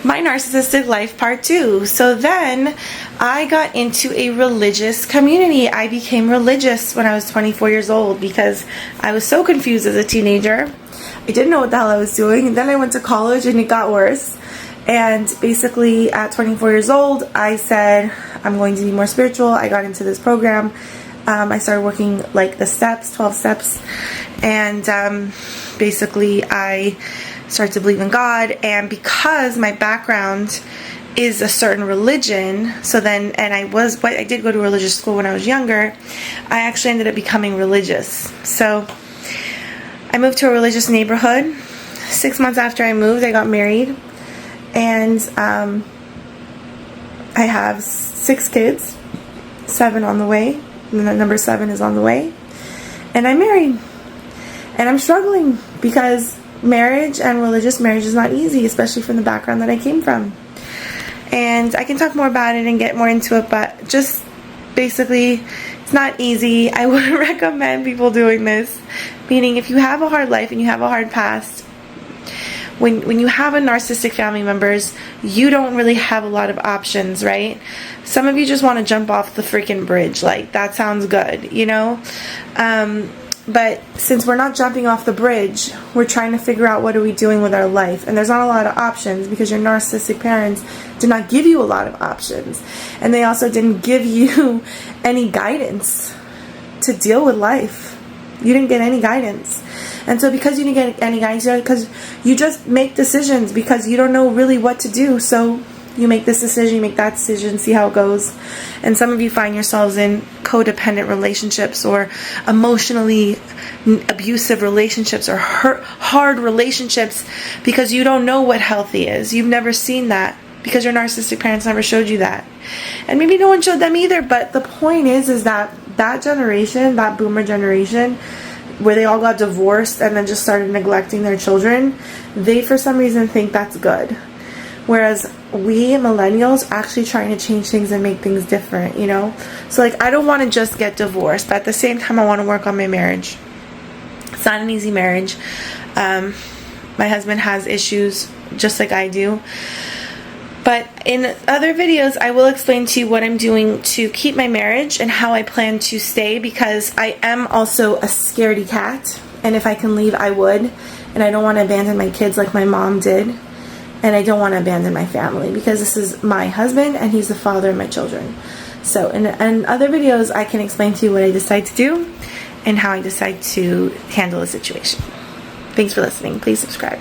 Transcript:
My Narcissistic Life Part 2. So then I got into a religious community. I became religious when I was 24 years old because I was so confused as a teenager. I didn't know what the hell I was doing. And then I went to college and it got worse. And basically at 24 years old, I said, I'm going to be more spiritual. I got into this program. I started working like the steps, 12 steps. And basically I started to believe in God, and because my background is a certain religion, so then, and I did go to religious school when I was younger, I actually ended up becoming religious. So I moved to a religious neighborhood. 6 months after I moved, I got married, and I have 6 kids, 7 on the way, and then number 7 is on the way, and I'm married, and I'm struggling because marriage and religious marriage is not easy, especially from the background that I came from. And I can talk more about it and get more into it, but just basically, it's not easy. I wouldn't recommend people doing this. Meaning, if you have a hard life and you have a hard past, when you have a narcissistic family members, you don't really have a lot of options, right? Some of you just want to jump off the freaking bridge. Like, that sounds good, you know? But since we're not jumping off the bridge, we're trying to figure out what are we doing with our life. And there's not a lot of options because your narcissistic parents did not give you a lot of options. And they also didn't give you any guidance to deal with life. You didn't get any guidance. And so because you didn't get any guidance, because you just make decisions because you don't know really what to do. So you make this decision, you make that decision, see how it goes. And some of you find yourselves in codependent relationships or emotionally abusive relationships or hard relationships because you don't know what healthy is. You've never seen that because your narcissistic parents never showed you that. And maybe no one showed them either, but the point is that generation, that boomer generation, where they all got divorced and then just started neglecting their children, they for some reason think that's good. Whereas we millennials actually trying to change things and make things different, you know? So like, I don't want to just get divorced, but at the same time I want to work on my marriage. It's not an easy marriage. My husband has issues just like I do. But in other videos, I will explain to you what I'm doing to keep my marriage and how I plan to stay, because I am also a scaredy cat. And if I can leave, I would. And I don't want to abandon my kids like my mom did. And I don't want to abandon my family because this is my husband and he's the father of my children. So in other videos, I can explain to you what I decide to do and how I decide to handle the situation. Thanks for listening. Please subscribe.